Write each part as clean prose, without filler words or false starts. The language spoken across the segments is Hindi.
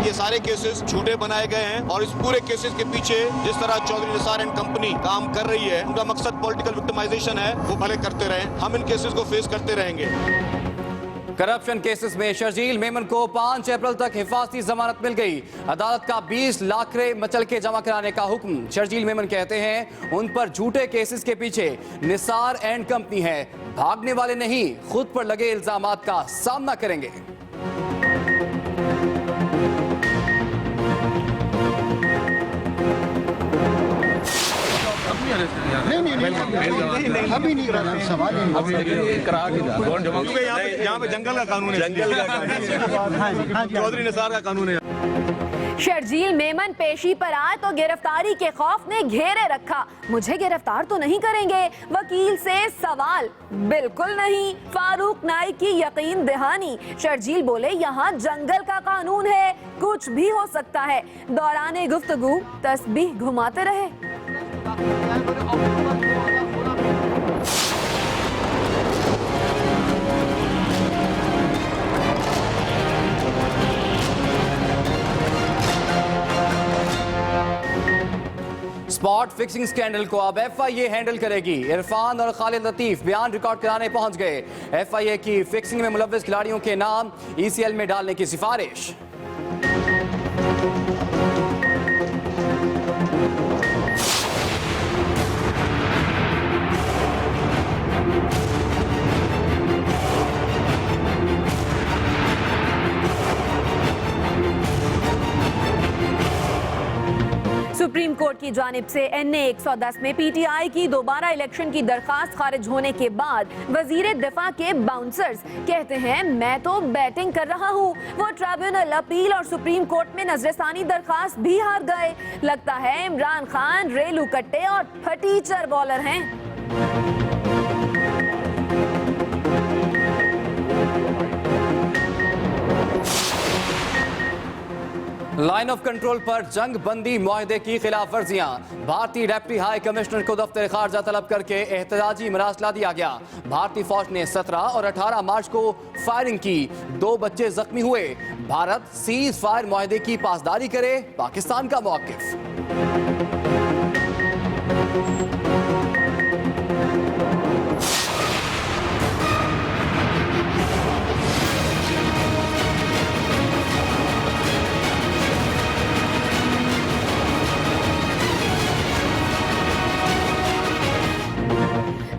ये सारे केसेस झूठे बनाए गए हैं और इस पूरे केसेस के पीछे जिस तरह चौधरी निसार एंड कंपनी काम कर रही है, उनका मकसद पॉलिटिकल विक्टिमाइजेशन है। वो भले करते रहें, हम इन केसेस को फेस करते रहेंगे। करप्शन केसेस में शर्जील मेमन को 5 अप्रैल तक हिफाजती जमानत मिल गई। अदालत का 20 लाख मचल के जमा कराने का हुक्म। शर्जील मेमन कहते हैं उन पर झूठे केसेस के पीछे निसार एंड कंपनी है। भागने वाले नहीं, खुद पर लगे इल्जामात का सामना करेंगे। नहीं, अभी नहीं रहा सवाल यहाँ पे जंगल का कानून है, जंगल का कानून, चौधरी निसार का कानून है। शर्जील मेमन पेशी पर आए तो गिरफ्तारी के खौफ ने घेरे रखा। मुझे गिरफ्तार तो नहीं करेंगे, वकील से सवाल। बिल्कुल नहीं, फारूक नाइक की यकीन दहानी। शर्जील बोले यहाँ जंगल का कानून है, कुछ भी हो सकता है। दौरान गुफ्तगू तस्बीह घुमाते रहे। स्पॉट फिक्सिंग स्कैंडल को अब एफआईए हैंडल करेगी। इरफान और खालिद लतीफ बयान रिकॉर्ड कराने पहुंच गए। एफआईए की फिक्सिंग में मुलव्विस खिलाड़ियों के नाम ईसीएल में डालने की सिफारिश। सुप्रीम कोर्ट की जानिब से NA 110 में PTI की दोबारा इलेक्शन की दरखास्त खारिज होने के बाद वजीर दिफा के बाउंसर्स कहते हैं मैं तो बैटिंग कर रहा हूं। वो ट्रिब्यूनल, अपील और सुप्रीम कोर्ट में नजरसानी दरखास्त भी हार गए। लगता है इमरान खान रेलू कट्टे और फटीचर बॉलर हैं। लाइन ऑफ कंट्रोल पर जंग बंदी मुआहदे की खिलाफ वर्जियां। भारतीय डिप्टी हाई कमिश्नर को दफ्तर खारजा तलब करके एहतजाजी मरासला दिया गया। भारतीय फौज ने 17 और 18 मार्च को फायरिंग की, 2 बच्चे जख्मी हुए। भारत सीज फायर मुआहदे की पासदारी करे, पाकिस्तान का मौकिफ।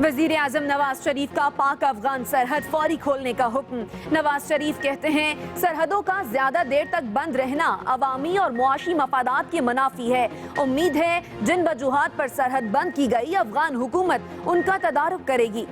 वजीर आजम नवाज शरीफ का पाक अफगान सरहद फौरी खोलने का हुक्म। नवाज शरीफ कहते हैं सरहदों का ज्यादा देर तक बंद रहना अवामी और मुआशी मफादात के मुनाफी है। उम्मीद है जिन वजूहात पर सरहद बंद की गई अफगान हुकूमत उनका तदारुक करेगी।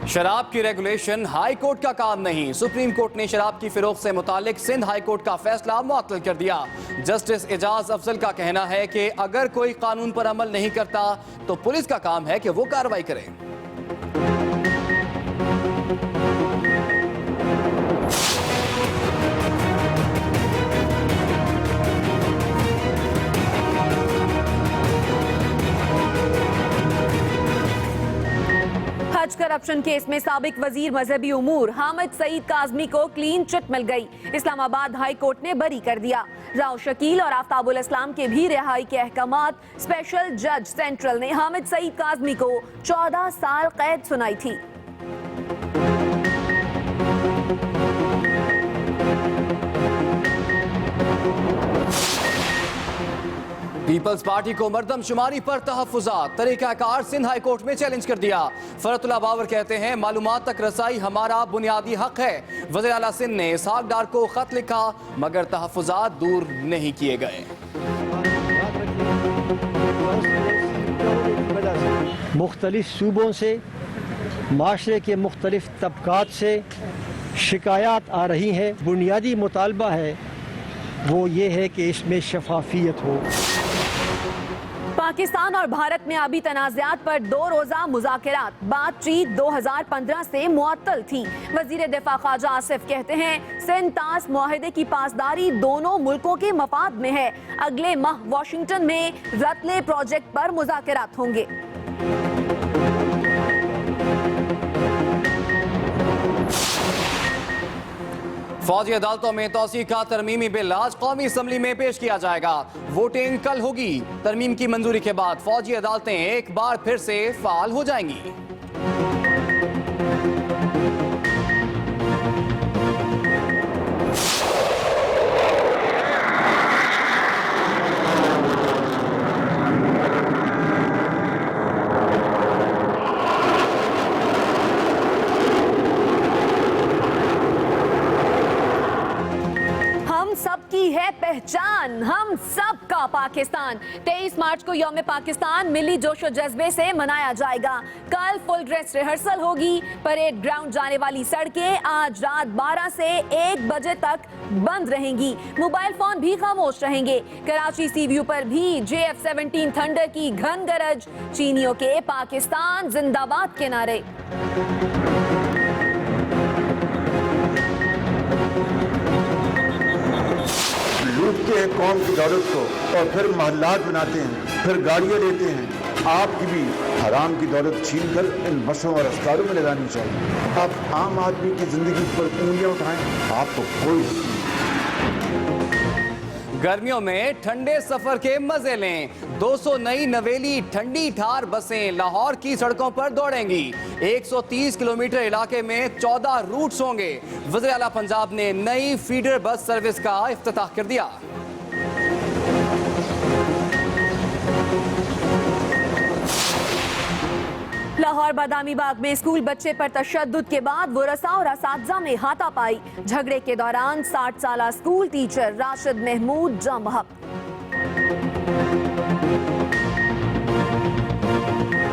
शराब की रेगुलेशन हाई कोर्ट का काम नहीं। सुप्रीम कोर्ट ने शराब की फिरोख्त से मुतालिक सिंध हाई कोर्ट का फैसला मुअत्तल कर दिया। जस्टिस एजाज अफजल का कहना है कि अगर कोई कानून पर अमल नहीं करता तो पुलिस का काम है कि वो कार्रवाई करे। हज करप्शन केस में साबिक वजीर मजहबी उमूर हामिद सईद काजमी को क्लीन चिट मिल गई। इस्लामाबाद हाई कोर्ट ने बरी कर दिया। राव शकील और आफ्ताबुल इस्लाम के भी रिहाई के अहकामात। स्पेशल जज सेंट्रल ने हामिद सईद काजमी को 14 साल कैद सुनाई थी। पीपल्स पार्टी को मर्दमशुमारी पर तहफ्फुज़ात। तरीक़ाकार सिंध हाई कोर्ट में चैलेंज कर दिया। फरतुल्लाह बाबर कहते हैं मालूमात तक रसाई हमारा बुनियादी हक है। वज़ीर आला सिंध ने इसहाक डार को खत लिखा मगर तहफ्फुज़ात दूर नहीं किए गए। मुख्तलिफ सूबों से, माशरे के मुख्तलिफ तबकात से शिकायत आ रही हैं। बुनियादी मुतालबा है वो ये है कि इसमें शफाफियत हो। पाकिस्तान और भारत में अभी तनाज़ात पर 2 रोज़ा मुज़ाकरात बातचीत 2015 से मुअत्तल थी। वज़ीर दिफा ख्वाजा आसिफ कहते हैं सिंध तास मुआहदे की पासदारी दोनों मुल्कों के मफाद में है। अगले माह वाशिंगटन में रतले प्रोजेक्ट पर मुज़ाकरात होंगे। फौजी अदालतों में तौसीक का तरमीमी बिल आज कौमी असम्बली में पेश किया जाएगा। वोटिंग कल होगी। तरमीम की मंजूरी के बाद फौजी अदालतें एक बार फिर से फाल हो जाएंगी। सबकी है पहचान, हम सब का पाकिस्तान। 23 मार्च को यौम पाकिस्तान मिली जोशो जज्बे से मनाया जाएगा। कल फुल ड्रेस रिहर्सल होगी। परेड ग्राउंड जाने वाली सड़कें आज रात 12 से 1 बजे तक बंद रहेंगी। मोबाइल फोन भी खामोश रहेंगे। कराची सी व्यू पर भी JF-17 थंडर की घन गरज, चीनियों के पाकिस्तान जिंदाबाद के नारे। लूटते हैं कौम की दौलत को और फिर महल्लात बनाते हैं, फिर गाड़ियाँ लेते हैं। आपकी भी हराम की दौलत छीन कर इन बसों और अस्पतालों में लगानी चाहिए। आप आम आदमी की जिंदगी पर उंगलियां उठाएं, आपको कोई गर्मियों में ठंडे सफर के मजे लें। 200 नई नवेली ठंडी ठार बसें लाहौर की सड़कों पर दौड़ेंगी। 130 किलोमीटर इलाके में 14 रूट्स होंगे। वज़ीर आला पंजाब ने नई फीडर बस सर्विस का इफ्तिताह कर दिया। लाहौर बादामी बाग में स्कूल बच्चे पर तशद्दुद के बाद वरसा और असातिज़ा में हाथापाई। झगड़े के दौरान 60 साला स्कूल टीचर राशिद महमूद जम बहक।